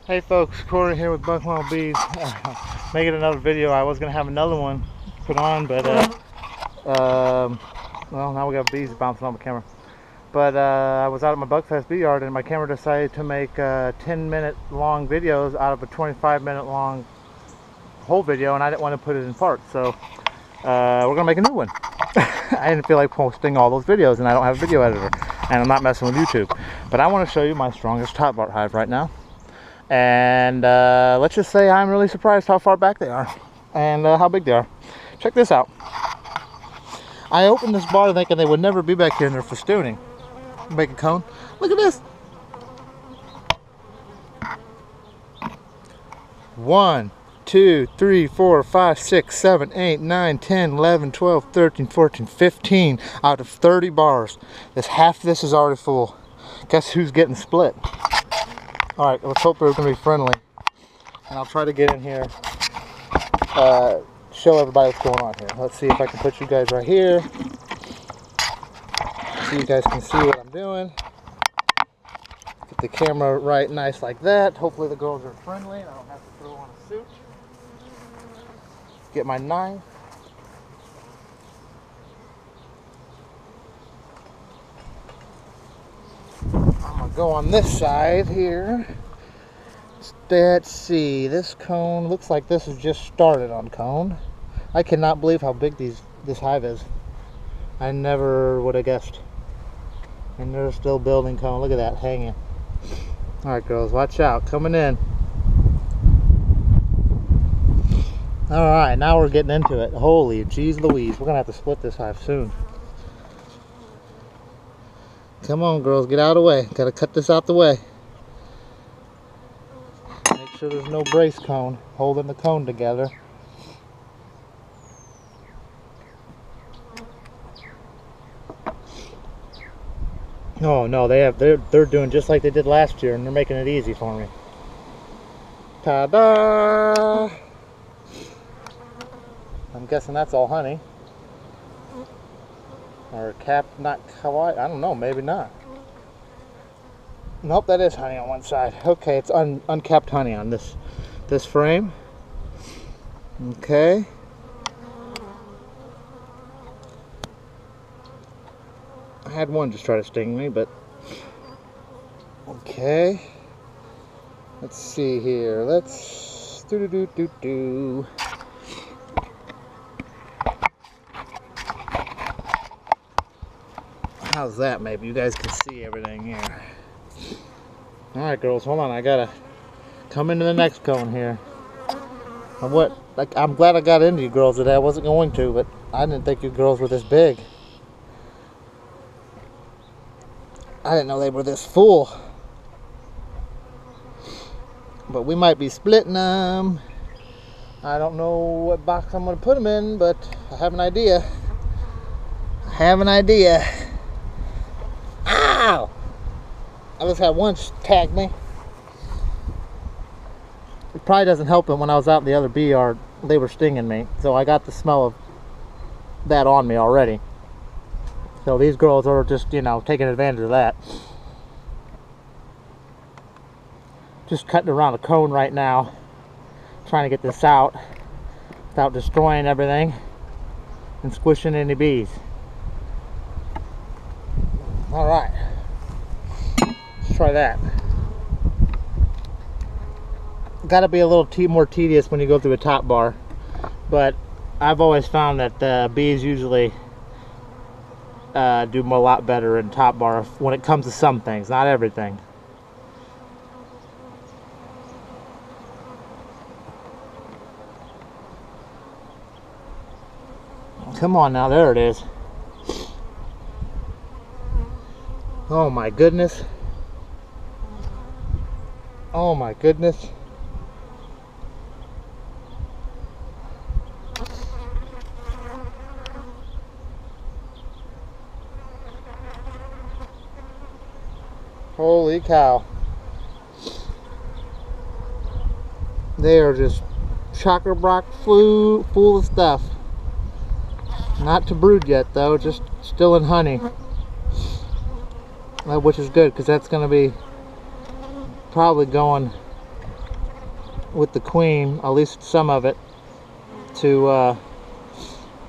Hey folks, Corey here with Buckwild Bees. Making another video. I was going to have another one put on, but well, now we got bees bouncing on the camera. But I was out at my Buckfest bee yard and my camera decided to make 10-minute long videos out of a 25-minute long whole video, and I didn't want to put it in parts, so we're going to make a new one. I didn't feel like posting all those videos, and I don't have a video editor, and I'm not messing with YouTube. But I want to show you my strongest top bar hive right now. And let's just say I'm really surprised how far back they are and how big they are. Check this out. I opened this bar thinking they would never be back here, and they're festooning. Make a cone. Look at this. 1, 2, 3, 4, 5, 6, 7, 8, 9, 10, 11, 12, 13, 14, 15 out of 30 bars. Half of this is already full. Guess who's getting split? Alright, let's hope they're going to be friendly. And I'll try to get in here, show everybody what's going on here. Let's see if I can put you guys right here, so you guys can see what I'm doing. Get the camera right nice like that. Hopefully the girls are friendly and I don't have to throw on a suit. Get my knife. I'm going to go on this side here. Let's see, this cone looks like this is just started on cone. I cannot believe how big this hive is. I never would have guessed. And they're still building cone. Look at that hanging. Alright girls, watch out, coming in. Alright, now we're getting into it. Holy jeez Louise, we're gonna have to split this hive soon. Come on girls, get out of the way. Gotta cut this out the way. Make sure there's no brace cone holding the cone together. Oh no, they're doing just like they did last year, and they're making it easy for me. Ta-da! I'm guessing that's all honey. Or not kawaii, I don't know, maybe not. Nope, that is honey on one side. Okay, it's uncapped honey on this frame. Okay. I had one just try to sting me, but okay. Let's see here. Let's do. How's that? Maybe you guys can see everything here. Alright girls, hold on, I gotta come into the next cone here. I'm glad I got into you girls today. I wasn't going to, but I didn't think you girls were this big. I didn't know they were this full. But we might be splitting them. I don't know what box I'm gonna put them in, but I have an idea. Ow! I just had one tag me. It probably doesn't help it when I was out in the other bee yard, they were stinging me. So I got the smell of that on me already. So these girls are just, you know, taking advantage of that. Just cutting around a cone right now. Trying to get this out without destroying everything and squishing any bees. Alright. Let's try that. Gotta be a little more tedious when you go through a top bar, but I've always found that bees usually do a lot better in top bar when it comes to some things, not everything. Come on now, there it is. Oh my goodness. Oh my goodness. Holy cow. They are just chock-a-block full of stuff. Not to brood yet though, just still in honey. Which is good, because that's going to be probably going with the queen, at least some of it, to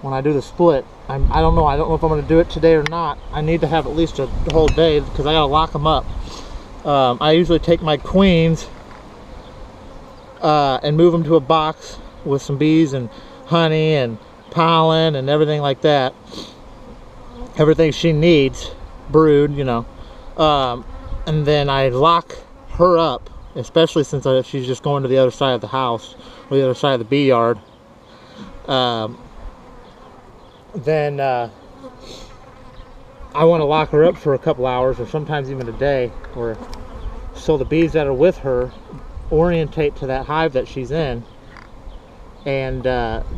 when I do the split. I don't know if I'm going to do it today or not. I need to have at least a whole day because I got to lock them up. I usually take my queens and move them to a box with some bees and honey and pollen and everything like that. Everything she needs, brood, you know. And then I lock her up, especially since she's just going to the other side of the house, or the other side of the bee yard. Then I want to lock her up for a couple hours, or sometimes even a day, so the bees that are with her orientate to that hive that she's in, and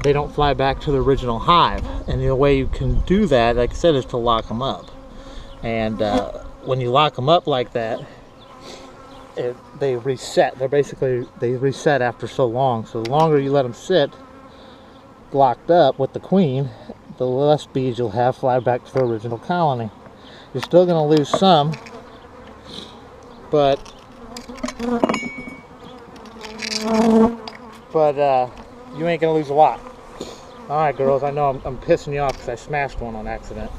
they don't fly back to the original hive. And the way you can do that, like I said, is to lock them up. And when you lock them up like that, they reset. They reset after so long. So the longer you let them sit locked up with the queen, the less bees you'll have fly back to the original colony. You're still going to lose some, but you ain't going to lose a lot. Alright girls, I know I'm pissing you off because I smashed one on accident.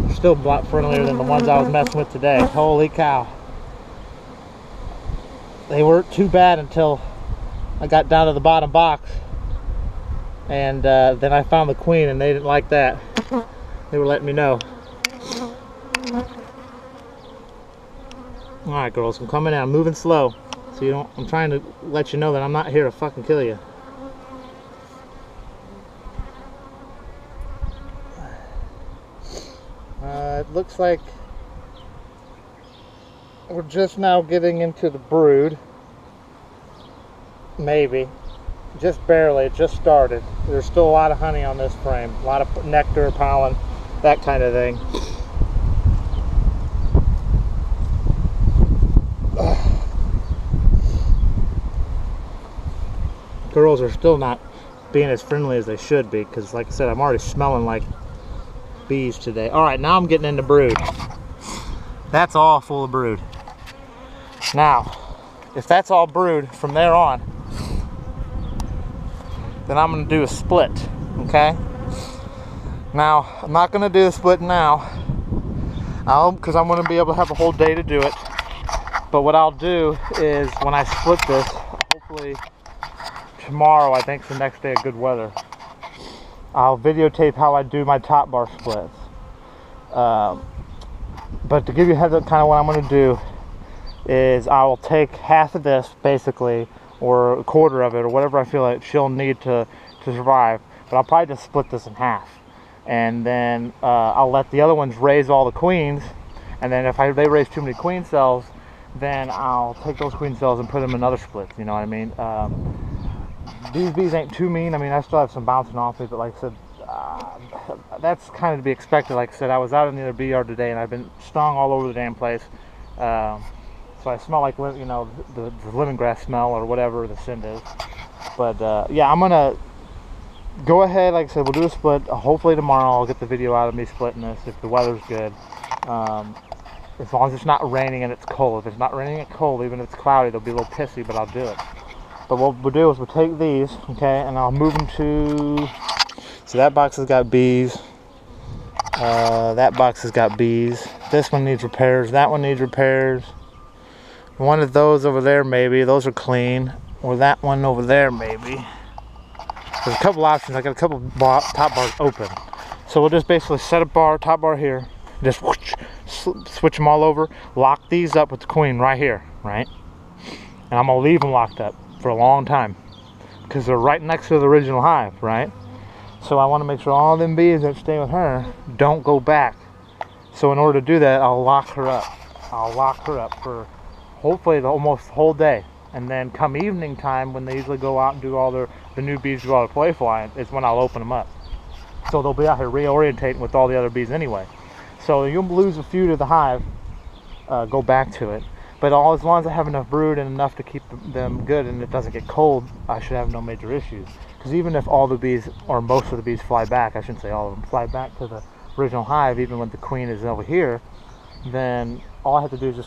They're still a lot friendlier than the ones I was messing with today. Holy cow. They weren't too bad until I got down to the bottom box. And then I found the queen and they didn't like that. They were letting me know. Alright girls, I'm coming in. I'm moving slow. So you don't, I'm trying to let you know that I'm not here to fucking kill you. It looks like we're just now getting into the brood. Maybe. Just barely. It just started. There's still a lot of honey on this frame. A lot of nectar, pollen, that kind of thing. Girls are still not being as friendly as they should be, because like I said, I'm already smelling like bees today. Alright, now I'm getting into brood. That's all full of brood. Now, if that's all brood from there on, then I'm going to do a split, okay? Now, I'm not going to do the split now, because I'm going to be able to have a whole day to do it. But what I'll do is, when I split this, hopefully tomorrow, I think, is the next day of good weather, I'll videotape how I do my top bar splits. But to give you a heads up, kind of what I'm going to do is I will take half of this, basically, or a quarter of it, or whatever I feel like she'll need to survive. But I'll probably just split this in half. And then I'll let the other ones raise all the queens. And then if they raise too many queen cells, then I'll take those queen cells and put them in other splits, you know what I mean? These bees ain't too mean. I mean, I still have some bouncing off me, but like I said, that's kind of to be expected. Like I said, I was out in the other bee yard today, and I've been stung all over the damn place. So I smell like, you know, the lemongrass smell or whatever the scent is. But yeah, I'm gonna go ahead. Like I said, we'll do a split. Hopefully tomorrow I'll get the video out of me splitting this if the weather's good. As long as it's not raining and it's cold. If it's not raining and cold, even if it's cloudy, they'll be a little pissy, but I'll do it. But what we'll do is we'll take these, okay, and I'll move them to... So that box has got bees. That box has got bees. This one needs repairs. That one needs repairs. One of those over there, maybe. Those are clean. Or that one over there, maybe. There's a couple options. I got a couple top bars open. So we'll just basically set a bar, top bar here. Just whoosh, switch them all over. Lock these up with the queen right here, right? And I'm going to leave them locked up for a long time, because they're right next to the original hive, right? So I want to make sure all them bees that stay with her don't go back. So in order to do that, I'll lock her up. I'll lock her up for hopefully the almost whole day. And then come evening time, when they usually go out and do all the new bees do all their play flying, is when I'll open them up. So they'll be out here reorientating with all the other bees anyway. So you'll lose a few to the hive, go back to it. But as long as I have enough brood and enough to keep them good and it doesn't get cold, I should have no major issues. Because even if all the bees, or most of the bees fly back, I shouldn't say all of them, fly back to the original hive, even when the queen is over here, then all I have to do is just